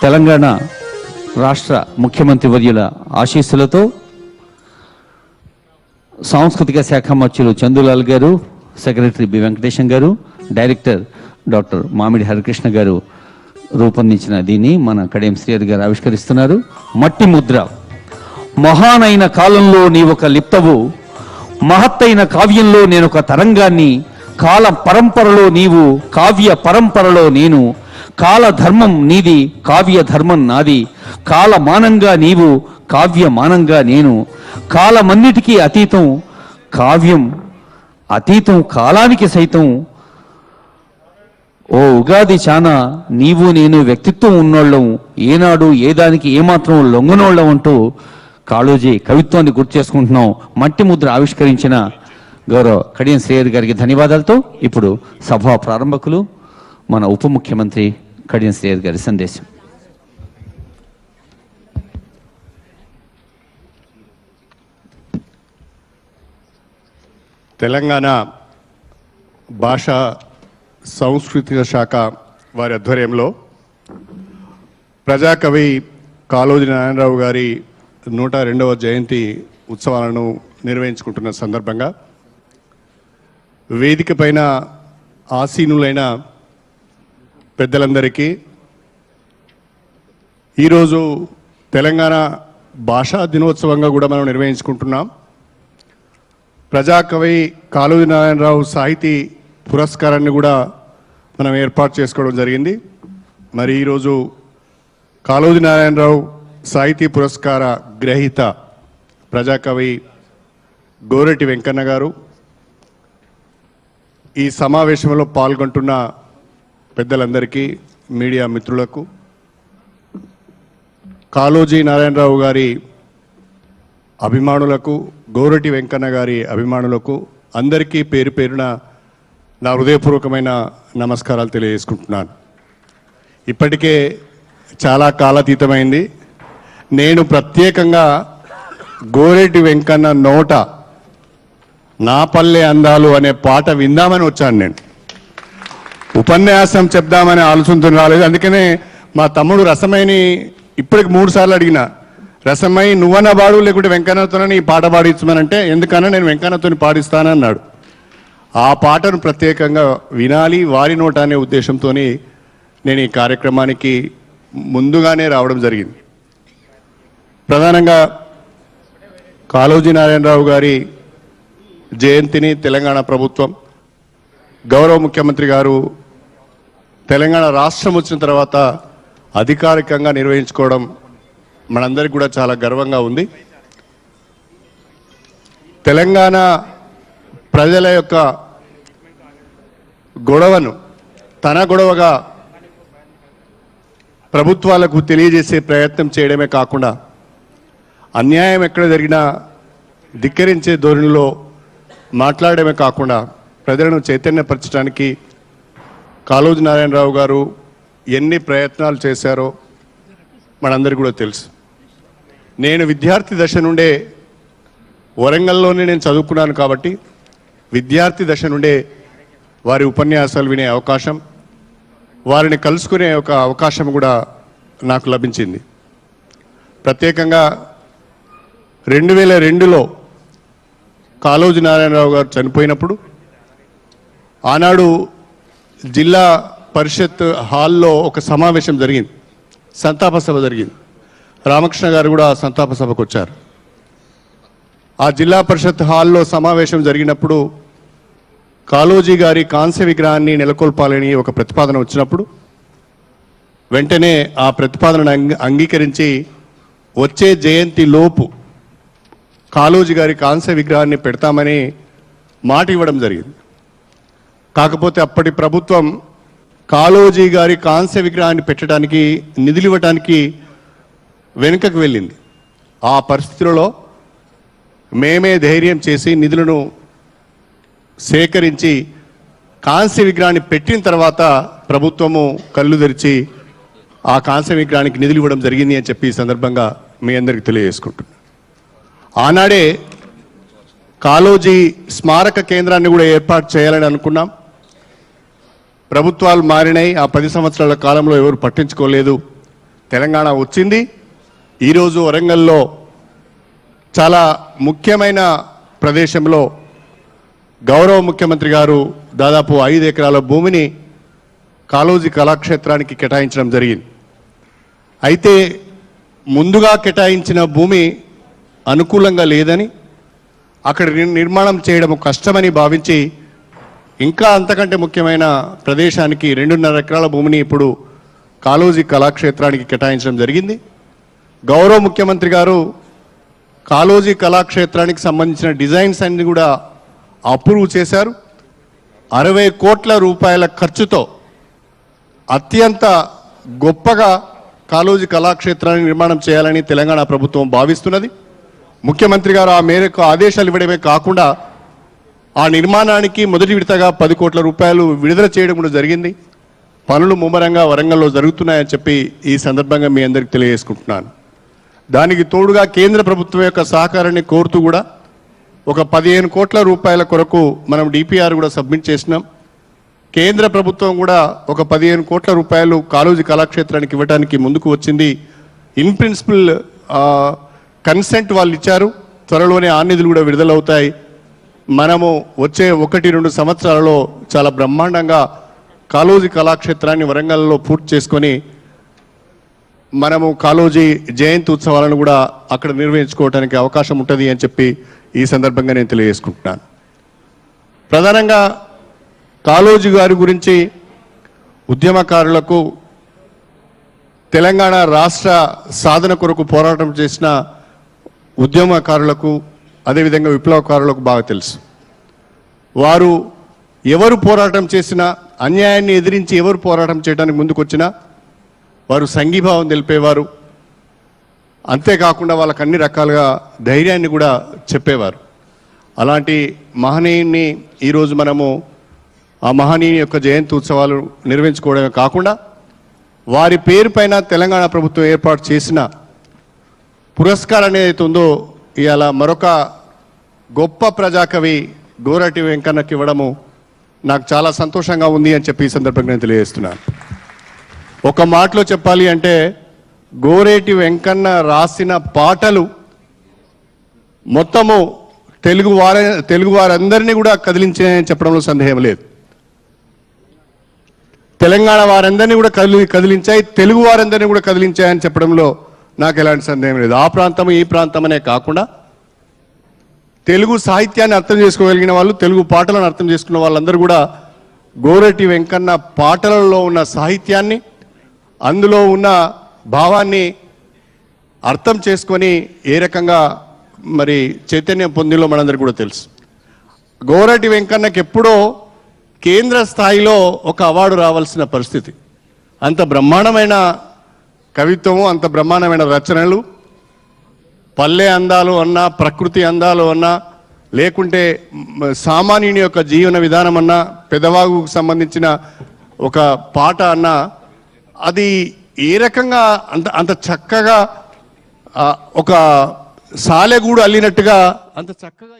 తెలంగాణ రాష్ట్ర ముఖ్యమంత్రి వర్యుల ఆశీస్సులతో సాంస్కృతిక శాఖ మంత్రులు చందులాల్ గారు, సెక్రటరీ బి వెంకటేశం గారు, డైరెక్టర్ డాక్టర్ మామిడి హరికృష్ణ గారు రూపొందించిన దీన్ని మన కడియం శ్రీహరి గారు ఆవిష్కరిస్తున్నారు. మట్టి ముద్ర. మహానైన కాలంలో నీవొక లిప్తవు, మహత్తైన కావ్యంలో నేనొక తరంగాన్ని, కాల పరంపరలో నీవు, కావ్య పరంపరలో నేను, కాల ధర్మం నీది, కావ్య ధర్మం నాది, కాలమానంగా నీవు, కావ్యమానంగా నేను, కాలమన్నిటికీ అతీతం కావ్యం, అతీతం కాలానికి సైతం. ఓ ఉగాది చానా నీవు నేను వ్యక్తిత్వం ఉన్నోళ్ళం, ఏనాడు ఏదానికి ఏమాత్రం లొంగనోళ్ళం అంటూ కాళోజీ కవిత్వాన్ని గుర్తు చేసుకుంటున్నాం. మట్టి ముద్ర ఆవిష్కరించిన గౌరవ కడియం శ్రీహరి గారికి ధన్యవాదాలతో ఇప్పుడు సభా ప్రారంభకులు మన ఉప ముఖ్యమంత్రి కడియం శ్రీహరి గారి సందేశం. తెలంగాణ భాషా సాంస్కృతిక శాఖ వారి ఆధ్వర్యంలో ప్రజాకవి కాళోజీ నారాయణరావు గారి 102వ జయంతి ఉత్సవాలను నిర్వహించుకుంటున్న సందర్భంగా వేదిక పైన ఆసీనులైన పెద్దలందరికీ ఈరోజు తెలంగాణ భాషా దినోత్సవంగా కూడా మనం నిర్వహించుకుంటున్నాం. ప్రజాకవి కాళోజీ నారాయణరావు సాహితీ పురస్కారాన్ని కూడా మనం ఏర్పాటు చేసుకోవడం జరిగింది. మరి ఈరోజు కాళోజీ నారాయణరావు సాహితీ పురస్కార గ్రహీత ప్రజాకవి గోరటి వెంకన్న గారు, ఈ సమావేశంలో పాల్గొంటున్న పెద్దలందరికీ, మీడియా మిత్రులకు, కాళోజీ నారాయణరావు గారి అభిమానులకు, గోరటి వెంకన్న గారి అభిమానులకు అందరికీ పేరు పేరున నా హృదయపూర్వకమైన నమస్కారాలు తెలియజేసుకుంటున్నాను. ఇప్పటికే చాలా కాలాతీతమైంది. నేను ప్రత్యేకంగా గోరటి వెంకన్న నోట నా పల్లె అందాలు అనే పాట విందామని వచ్చాను. నేను ఉపన్యాసం చెప్దామనే ఆలోచనతో రాలేదు. అందుకనే మా తమ్ముడు రసమైని ఇప్పటికి 3 సార్లు అడిగిన, రసమై నువ్వన్న పాడు లేకుంటే వెంకన్నతోనే ఈ పాట పాడించమనంటే, ఎందుకన్నా నేను వెంకన్నతో పాడిస్తానన్నాడు. ఆ పాటను ప్రత్యేకంగా వినాలి వారి నోట అనే ఉద్దేశంతో నేను ఈ కార్యక్రమానికి ముందుగానే రావడం జరిగింది. ప్రధానంగా కాళోజీ నారాయణరావు గారి జయంతిని తెలంగాణ ప్రభుత్వం, గౌరవ ముఖ్యమంత్రి గారు తెలంగాణ రాష్ట్రం వచ్చిన తర్వాత అధికారికంగా నిర్వహించుకోవడం మనందరికీ కూడా చాలా గర్వంగా ఉంది. తెలంగాణ ప్రజల యొక్క గొడవను తన గొడవగా ప్రభుత్వాలకు తెలియజేసే ప్రయత్నం చేయడమే కాకుండా, అన్యాయం ఎక్కడ జరిగినా ధిక్కరించే ధోరణిలో మాట్లాడమే కాకుండా ప్రజలను చైతన్యపరచడానికి కాళోజీ నారాయణరావు గారు ఎన్ని ప్రయత్నాలు చేశారో మనందరికీ కూడా తెలుసు. నేను విద్యార్థి దశ నుండే వరంగల్లోనే నేను చదువుకున్నాను కాబట్టి విద్యార్థి దశ నుండే వారి ఉపన్యాసాలు వినే అవకాశం, వారిని కలుసుకునే ఒక అవకాశం కూడా నాకు లభించింది. ప్రత్యేకంగా 2002లో కాళోజీ నారాయణరావు గారు చనిపోయినప్పుడు ఆనాడు జిల్లా పరిషత్ హాల్లో ఒక సమావేశం జరిగింది, సంతాప సభ జరిగింది. రామకృష్ణ గారు కూడా సంతాప సభకు వచ్చారు. ఆ జిల్లా పరిషత్ హాల్లో సమావేశం జరిగినప్పుడు కాళోజీ గారి కాంస్య విగ్రహాన్ని నెలకొల్పాలని ఒక ప్రతిపాదన వచ్చినప్పుడు వెంటనే ఆ ప్రతిపాదనను అంగీకరించి వచ్చే జయంతి లోపు కాళోజీ గారి కాంస్య విగ్రహాన్ని పెడతామని మాట ఇవ్వడం జరిగింది. కాకపోతే అప్పటి ప్రభుత్వం కాళోజీ గారి కాంస్య విగ్రహాన్ని పెట్టడానికి నిధులు ఇవ్వడానికి వెనుకకు వెళ్ళింది. ఆ పరిస్థితులలో మేమే ధైర్యం చేసి నిధులను సేకరించి కాంస్య విగ్రహాన్ని పెట్టిన తర్వాత ప్రభుత్వము కళ్ళు తెరిచి ఆ కాంస్య విగ్రహానికి నిధులు ఇవ్వడం జరిగింది అని చెప్పి ఈ సందర్భంగా మీ అందరికీ తెలియజేసుకుంటున్నాను. ఆనాడే కాళోజీ స్మారక కేంద్రాన్ని కూడా ఏర్పాటు చేయాలని అనుకున్నాం. ప్రభుత్వాలు మారినాయి. ఆ 10 సంవత్సరాల కాలంలో ఎవరు పట్టించుకోలేదు. తెలంగాణ వచ్చింది. ఈరోజు వరంగల్లో చాలా ముఖ్యమైన ప్రదేశంలో గౌరవ ముఖ్యమంత్రి గారు దాదాపు 5 ఎకరాల భూమిని కాళోజీ కళాక్షేత్రానికి కేటాయించడం జరిగింది. అయితే ముందుగా కేటాయించిన భూమి అనుకూలంగా లేదని, అక్కడ నిర్మాణం చేయడం కష్టమని భావించి ఇంకా అంతకంటే ముఖ్యమైన ప్రదేశానికి 2.5 ఎకరాల భూమిని ఇప్పుడు కాళోజీ కళాక్షేత్రానికి కేటాయించడం జరిగింది. గౌరవ ముఖ్యమంత్రి గారు కాళోజీ కళాక్షేత్రానికి సంబంధించిన డిజైన్స్ అన్ని కూడా అప్రూవ్ చేశారు. 60 కోట్ల రూపాయల ఖర్చుతో అత్యంత గొప్పగా కాళోజీ కళాక్షేత్రాన్ని నిర్మాణం చేయాలని తెలంగాణ ప్రభుత్వం భావిస్తున్నది. ముఖ్యమంత్రి గారు ఆ మేరకు ఆదేశాలు ఇవ్వడమే కాకుండా ఆ నిర్మాణానికి మొదటి విడతగా 10 కోట్ల రూపాయలు విడుదల చేయడం కూడా జరిగింది. పనులు ముమ్మరంగా వరంగల్లో జరుగుతున్నాయని చెప్పి ఈ సందర్భంగా మీ అందరికీ తెలియజేసుకుంటున్నాను. దానికి తోడుగా కేంద్ర ప్రభుత్వం యొక్క సహకారాన్ని కోరుతూ కూడా ఒక 15 కోట్ల రూపాయల కొరకు మనం డిపిఆర్ కూడా సబ్మిట్ చేసినాం. కేంద్ర ప్రభుత్వం కూడా ఒక 15 కోట్ల రూపాయలు కాళోజీ కళాక్షేత్రానికి ఇవ్వడానికి ముందుకు వచ్చింది. ఇన్ ప్రిన్సిపల్ కన్సెంట్ వాళ్ళు ఇచ్చారు. త్వరలోనే ఆ నిధులు కూడా విడుదలవుతాయి. మనము వచ్చే 1-2 సంవత్సరాలలో చాలా బ్రహ్మాండంగా కాళోజీ కళాక్షేత్రాన్ని వరంగల్లో పూర్తి చేసుకొని మనము కాళోజీ జయంతి ఉత్సవాలను కూడా అక్కడ నిర్వహించుకోవడానికి అవకాశం ఉంటుంది అని చెప్పి ఈ సందర్భంగా నేను తెలియజేసుకుంటున్నాను. ప్రధానంగా కాళోజీ గారి గురించి ఉద్యమకారులకు, తెలంగాణ రాష్ట్ర సాధన కొరకు పోరాటం చేసిన ఉద్యమకారులకు, అదేవిధంగా విప్లవకారులకు బాగా తెలుసు. వారు ఎవరు పోరాటం చేసినా, అన్యాయాన్ని ఎదిరించి ఎవరు పోరాటం చేయడానికి ముందుకొచ్చినా వారు సంఘీభావం తెలిపేవారు. అంతేకాకుండా వాళ్ళకు అన్ని రకాలుగా ధైర్యాన్ని కూడా చెప్పేవారు. అలాంటి మహనీయుని ఈరోజు మనము ఆ మహనీయుని యొక్క జయంతి ఉత్సవాలు నిర్వహించుకోవడమే కాకుండా వారి పేరు పైన తెలంగాణ ప్రభుత్వం ఏర్పాటు చేసిన పురస్కారం ఏదైతే ఉందో ఇవాళ మరొక గొప్ప ప్రజాకవి గోరటి వెంకన్నకి ఇవ్వడము నాకు చాలా సంతోషంగా ఉంది అని చెప్పి ఈ సందర్భంగా నేను తెలియజేస్తున్నాను. ఒక మాటలో చెప్పాలి అంటే గోరేటి వెంకన్న రాసిన పాటలు మొత్తము తెలుగు వారందరినీ కూడా కదిలించాయని చెప్పడంలో సందేహం లేదు. తెలంగాణ వారందరినీ కూడా కదిలించాయి, తెలుగు వారందరినీ కూడా కదిలించాయని చెప్పడంలో నాకు ఎలాంటి సందేహం లేదు. ఆ ప్రాంతం ఈ ప్రాంతం అనే కాకుండా తెలుగు సాహిత్యాన్ని అర్థం చేసుకోగలిగిన వాళ్ళు, తెలుగు పాటలను అర్థం చేసుకున్న వాళ్ళందరూ కూడా గోరటి వెంకన్న పాటలలో ఉన్న సాహిత్యాన్ని, అందులో ఉన్న భావాన్ని అర్థం చేసుకొని ఏ రకంగా మరి చైతన్యం పొందిలో మనందరికీ కూడా తెలుసు. గోరటి వెంకన్నకి ఎప్పుడో కేంద్ర స్థాయిలో ఒక అవార్డు రావాల్సిన పరిస్థితి. అంత బ్రహ్మాండమైన కవిత్వము, అంత బ్రహ్మాండమైన రచనలు, పల్లె అందాలు అన్నా, ప్రకృతి అందాలు అన్నా, లేకుంటే సామాన్యుని యొక్క జీవన విధానం అన్నా, పెదవాగుకు సంబంధించిన ఒక పాట అన్నా, అది ఏ రకంగా అంత చక్కగా ఒక సాలెగూడు అల్లినట్టుగా అంత చక్కగా